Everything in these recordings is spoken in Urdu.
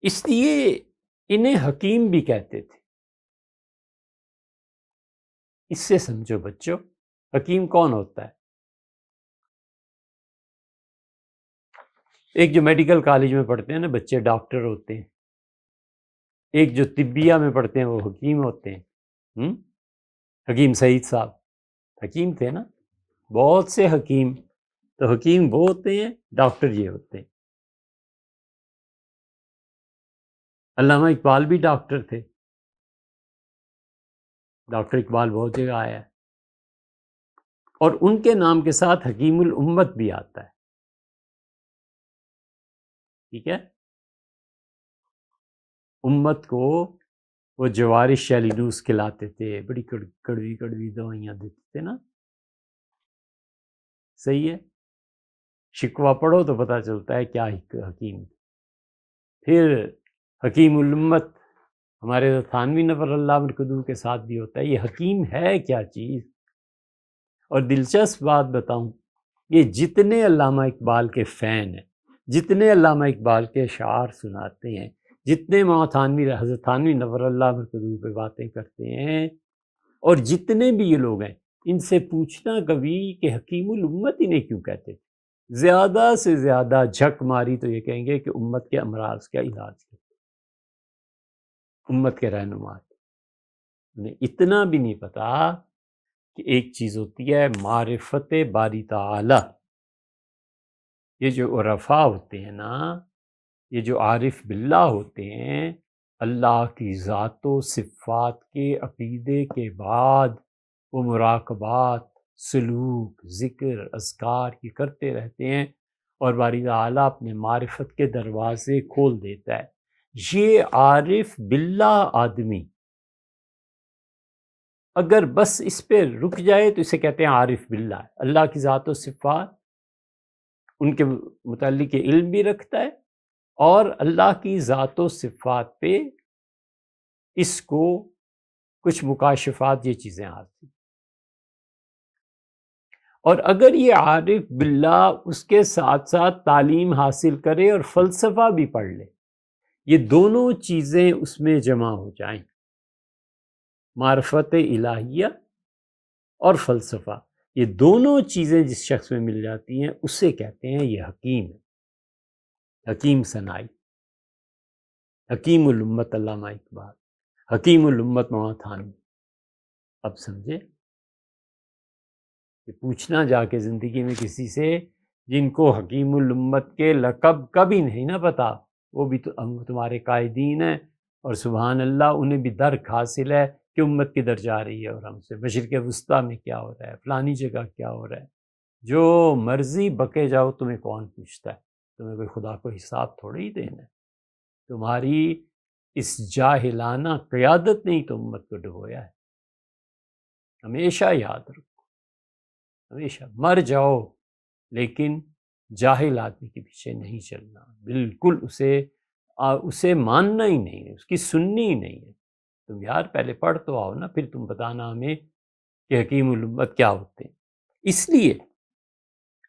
اس لیے انہیں حکیم بھی کہتے تھے۔ اس سے سمجھو بچوں، حکیم کون ہوتا ہے؟ ایک جو میڈیکل کالج میں پڑھتے ہیں نا بچے، ڈاکٹر ہوتے ہیں۔ ایک جو طبیہ میں پڑھتے ہیں وہ حکیم ہوتے ہیں۔ حکیم سعید صاحب حکیم تھے نا۔ بہت سے حکیم، تو حکیم وہ ہوتے ہیں، ڈاکٹر یہ ہوتے ہیں۔ علامہ اقبال بھی ڈاکٹر تھے۔ ڈاکٹر اقبال بہت جگہ آیا ہے، اور ان کے نام کے ساتھ حکیم الامت بھی آتا ہے۔ ٹھیک ہے؟ امت کو وہ جوار شیلینوس کھلاتے تھے، بڑی کڑوی کڑوی دوائیاں دیتے تھے نا۔ صحیح ہے؟ شکوہ پڑھو تو پتہ چلتا ہے کیا حکیم۔ پھر حکیم الامت ہمارے تھانوی نور اللہ مرکزو کے ساتھ بھی ہوتا ہے۔ یہ حکیم ہے کیا چیز؟ اور دلچسپ بات بتاؤں، یہ جتنے علامہ اقبال کے فین ہیں، جتنے علامہ اقبال کے اشعار سناتے ہیں، جتنے تھانوی حضرت تھانوی نور اللہ مرکزو پہ باتیں کرتے ہیں، اور جتنے بھی یہ لوگ ہیں، ان سے پوچھنا کبھی کہ حکیم الامت انہیں کیوں کہتے تھے؟ زیادہ سے زیادہ جھک ماری تو یہ کہیں گے کہ امت کے امراض کا علاج کرتے، امت کے رہنما۔ انہیں اتنا بھی نہیں پتا کہ ایک چیز ہوتی ہے معرفت باری تعالی۔ یہ جو عرفاء ہوتے ہیں نا، یہ جو عارف باللہ ہوتے ہیں، اللہ کی ذات و صفات کے عقیدے کے بعد وہ مراقبات، سلوک، ذکر، اذکار کی کرتے رہتے ہیں، اور باری تعالیٰ اپنے معرفت کے دروازے کھول دیتا ہے۔ یہ عارف باللہ آدمی اگر بس اس پہ رک جائے تو اسے کہتے ہیں عارف باللہ۔ اللہ کی ذات و صفات ان کے متعلق علم بھی رکھتا ہے، اور اللہ کی ذات و صفات پہ اس کو کچھ مکاشفات، یہ چیزیں آتی۔ اور اگر یہ عارف باللہ اس کے ساتھ ساتھ تعلیم حاصل کرے اور فلسفہ بھی پڑھ لے، یہ دونوں چیزیں اس میں جمع ہو جائیں، معرفت الہیہ اور فلسفہ، یہ دونوں چیزیں جس شخص میں مل جاتی ہیں، اسے کہتے ہیں یہ حکیم ہے، حکیم ثنائی، حکیم الامت علامہ اقبال، حکیم الامت مولانا تھانوی۔ اب سمجھے کہ پوچھنا جا کے زندگی میں کسی سے جن کو حکیم الامت کے لقب کبھی نہیں نہ پتا، وہ بھی تمہارے قائدین ہیں، اور سبحان اللہ انہیں بھی درک حاصل ہے کہ امت کدھر جا رہی ہے، اور ہم سے مشرق وسطیٰ میں کیا ہو رہا ہے، فلانی جگہ کیا ہو رہا ہے۔ جو مرضی بکے جاؤ، تمہیں کون پوچھتا ہے؟ تمہیں کوئی خدا کو حساب تھوڑی ہی دینا ہے۔ تمہاری اس جاہلانہ قیادت نے ہی تو امت کو ڈبویا ہے۔ ہمیشہ یاد رکھو، ہمیشہ مر جاؤ لیکن جاہل آدمی کے پیچھے نہیں چلنا، بالکل اسے ماننا ہی نہیں ہے، اس کی سننی ہی نہیں ہے۔ تم یار پہلے پڑھ تو آؤ نا، پھر تم بتانا ہمیں کہ حکیم الامت کیا ہوتے ہیں۔ اس لیے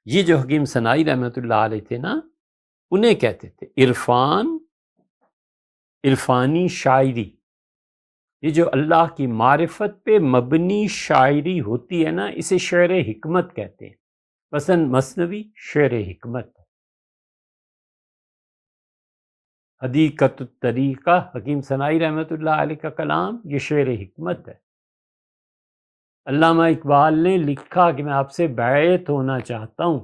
یہ جو حکیم ثنائی رحمۃ اللہ علیہ تھے نا، انہیں کہتے تھے عرفانی شاعری۔ یہ جو اللہ کی معرفت پہ مبنی شاعری ہوتی ہے نا، اسے شعر حکمت کہتے ہیں۔ مثلا مثنوی شعر حکمت، حدیقۃ الطریقہ حکیم ثنائی رحمۃ اللہ علیہ کا کلام، یہ شعر حکمت ہے۔ علامہ اقبال نے لکھا کہ میں آپ سے بیعت ہونا چاہتا ہوں،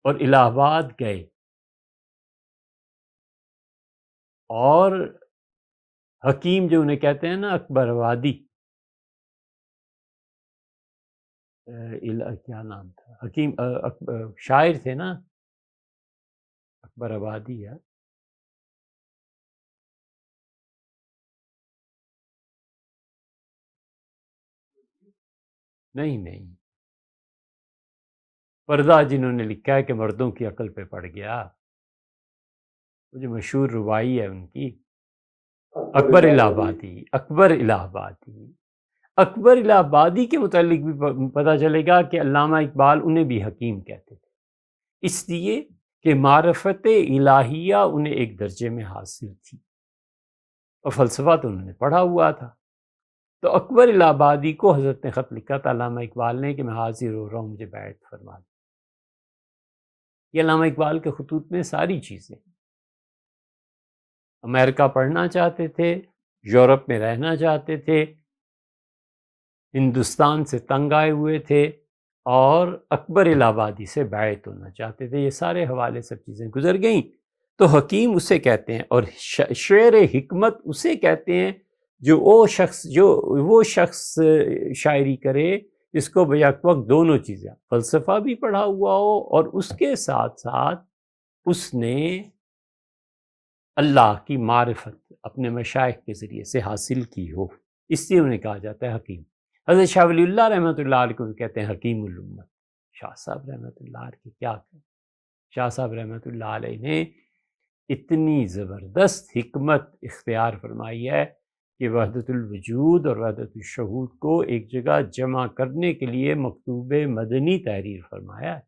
اور الہ آباد گئے، اور حکیم جو انہیں کہتے ہیں نا اکبر آبادی، کیا نام تھا حکیم شاعر تھے نا اکبر آبادی، ہے نہیں پردہ جنہوں نے لکھا ہے کہ مردوں کی عقل پہ پڑ گیا، وہ جو مشہور رباعی ہے ان کی، اکبر الہ آبادی، اکبر الہ آبادی۔ اکبر الہ آبادی کے متعلق بھی پتہ چلے گا کہ علامہ اقبال انہیں بھی حکیم کہتے تھے، اس لیے کہ معرفت الہیہ انہیں ایک درجے میں حاصل تھی، اور فلسفہ تو انہوں نے پڑھا ہوا تھا۔ تو اکبر الہ آبادی کو حضرت نے خط لکھا تھا علامہ اقبال نے کہ میں حاضر ہو رہا ہوں، مجھے بیعت فرما دیں۔ یہ علامہ اقبال کے خطوط میں ساری چیزیں، امریکہ پڑھنا چاہتے تھے، یورپ میں رہنا چاہتے تھے، ہندوستان سے تنگ آئے ہوئے تھے، اور اکبر الہ آبادی سے بیعت ہونا چاہتے تھے۔ یہ سارے حوالے سب چیزیں گزر گئیں۔ تو حکیم اسے کہتے ہیں، اور شعر حکمت اسے کہتے ہیں جو وہ شخص شاعری کرے جس کو بیک وقت دونوں چیزیں، فلسفہ بھی پڑھا ہوا ہو اور اس کے ساتھ ساتھ اس نے اللہ کی معرفت اپنے مشائخ کے ذریعے سے حاصل کی ہو، اس لیے انہیں کہا جاتا ہے حکیم۔ حضرت شاہ ولی اللہ رحمۃ اللہ علیہ کو کہتے ہیں حکیم الامت۔ شاہ صاحب رحمۃ اللہ علیہ کی کیا کہیں، شاہ صاحب رحمۃ اللہ علیہ نے اتنی زبردست حکمت اختیار فرمائی ہے کہ وحدت الوجود اور وحدت الشہود کو ایک جگہ جمع کرنے کے لیے مکتوب مدنی تحریر فرمایا ہے۔